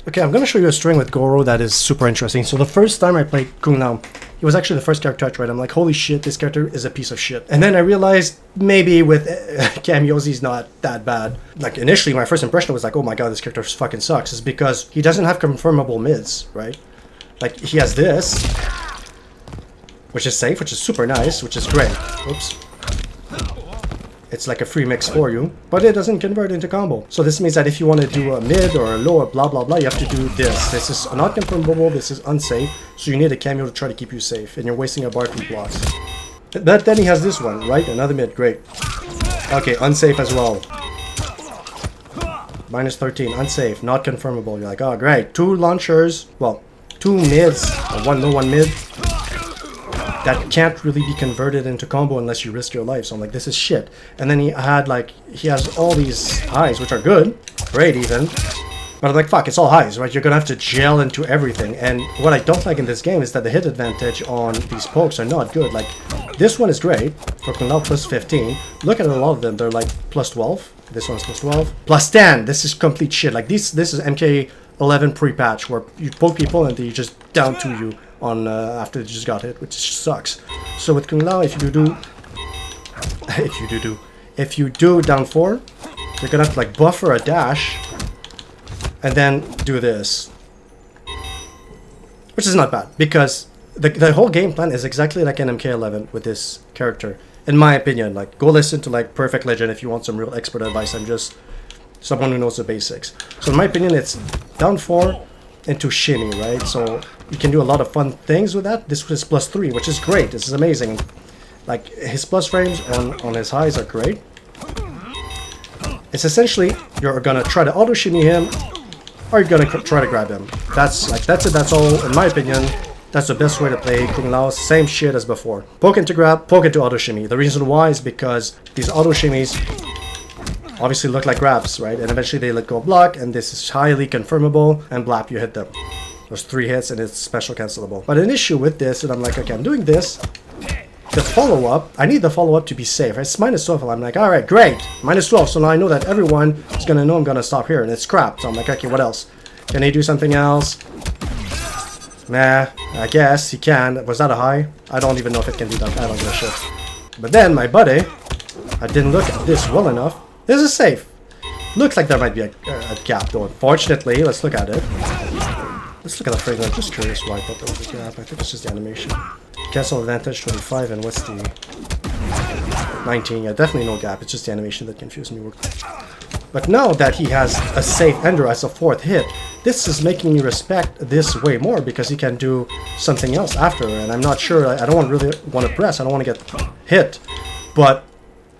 Okay, I'm gonna show you a string with Goro that is super interesting. So the first time I played Kung Lao, he was actually the first character I tried. I'm like, holy shit, this character is a piece of shit. And then I realized maybe with cameos he's not that bad. Like initially my first impression was like, oh my god, this character fucking sucks. Is because he doesn't have confirmable mids, right? Like he has this, which is safe, which is super nice, which is great. Oops. It's like a free mix for you, but it doesn't convert into combo. So this means that if you want to do a mid or a low or blah blah blah, you have to do this. This is not confirmable, this is unsafe, so you need a cameo to try to keep you safe, and you're wasting a bar 2 blocks. But then he has this one, right? Another mid, great. Okay, unsafe as well. Minus 13, unsafe, not confirmable. You're like, oh great, 2 launchers, well, 2 mids, or 1 low, 1 mid. That can't really be converted into combo unless you risk your life. So I'm like, this is shit. And then he has all these highs, which are good, great even. But I'm like, fuck, it's all highs, right? You're gonna have to gel into everything. And what I don't like in this game is that the hit advantage on these pokes are not good. Like, this one is great, for Kung Lao plus 15. Look at a lot of them, they're like plus 12. This one's plus 12. Plus 10, this is complete shit. Like, this is MK1 pre-patch, where you poke people and they just down to you on after they just got hit, which sucks. So with Kung Lao, if you do down 4, you're gonna have to like buffer a dash and then do this, which is not bad because the whole game plan is exactly like an MK11 with this character, in my opinion. Like, go listen to like Perfect Legend if you want some real expert advice. I'm just someone who knows the basics. So in my opinion, it's down 4 into shimmy, right? So you can do a lot of fun things with that. This was plus 3, which is great. This is amazing. Like, his plus frames on his highs are great. It's essentially, you're gonna try to auto shimmy him, or you're gonna try to grab him. That's it. That's all, in my opinion. That's the best way to play Kung Lao. Same shit as before. Poke into grab, poke into auto shimmy. The reason why is because these auto shimmies obviously look like grabs, right? And eventually they let go of block, and this is highly confirmable, and blap, you hit them. There's 3 hits, and it's special cancelable. But an issue with this, and I'm like, okay, I'm doing this. The follow-up, I need the follow-up to be safe. It's minus 12, I'm like, alright, great. Minus 12, so now I know that everyone is gonna know I'm gonna stop here, and it's crap. So I'm like, okay, what else? Can he do something else? Nah, I guess he can. Was that a high? I don't even know if it can do that. I don't give a shit. But then, my buddy, I didn't look at this well enough. This is safe. Looks like there might be a gap though. Unfortunately, let's look at it. Let's look at the frame. I'm just curious why I thought there was a gap. I think it's just the animation. Cancel advantage 25, and what's the 19? Yeah, definitely no gap. It's just the animation that confused me. But now that he has a safe ender as a 4th hit, this is making me respect this way more because he can do something else after. And I'm not sure. I don't really want to press. I don't want to get hit. But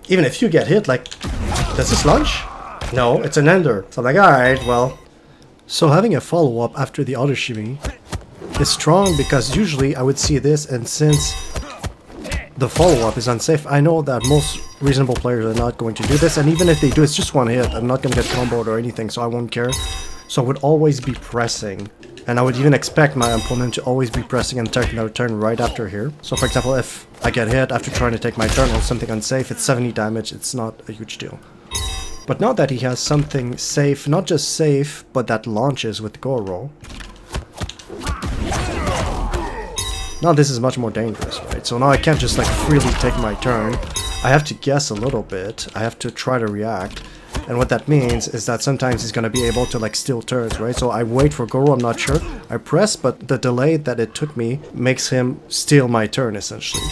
even if you get hit, like, does this launch? No, it's an ender. So I'm like, alright, well. So having a follow-up after the auto shimmy is strong because usually I would see this, and since the follow-up is unsafe, I know that most reasonable players are not going to do this, and even if they do, it's just 1 hit. I'm not going to get comboed or anything, so I won't care. So I would always be pressing, and I would even expect my opponent to always be pressing and taking their turn right after here. So for example, if I get hit after trying to take my turn on something unsafe, it's 70 damage, it's not a huge deal. But now that he has something safe, not just safe, but that launches with Goro, now this is much more dangerous, right? So now I can't just like freely take my turn. I have to guess a little bit. I have to try to react. And what that means is that sometimes he's going to be able to like steal turns, right? So I wait for Goro, I'm not sure. I press, but the delay that it took me makes him steal my turn, essentially.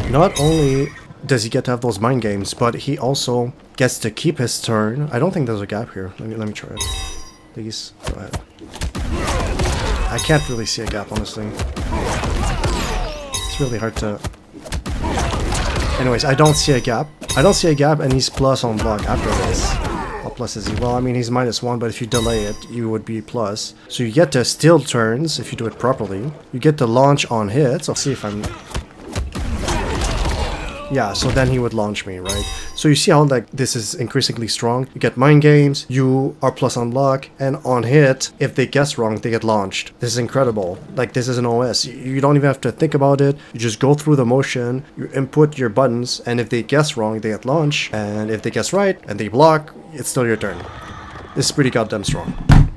Not only does he get to have those mind games, but he also gets to keep his turn. I don't think there's a gap here. Let me try it. Please, go ahead. I can't really see a gap, honestly. It's really hard to... Anyways, I don't see a gap. I don't see a gap, and he's plus on block after this. What plus is he? Well, I mean, he's -1, but if you delay it, you would be plus. So you get to steal turns if you do it properly. You get to launch on hits. I'll see if I'm... Yeah, so then he would launch me, right? So you see how like this is increasingly strong. You get mind games, you are plus on block, and on hit, if they guess wrong, they get launched. This is incredible. Like this is an OS. You don't even have to think about it. You just go through the motion, you input your buttons, and if they guess wrong, they get launched. And if they guess right and they block, it's still your turn. This is pretty goddamn strong.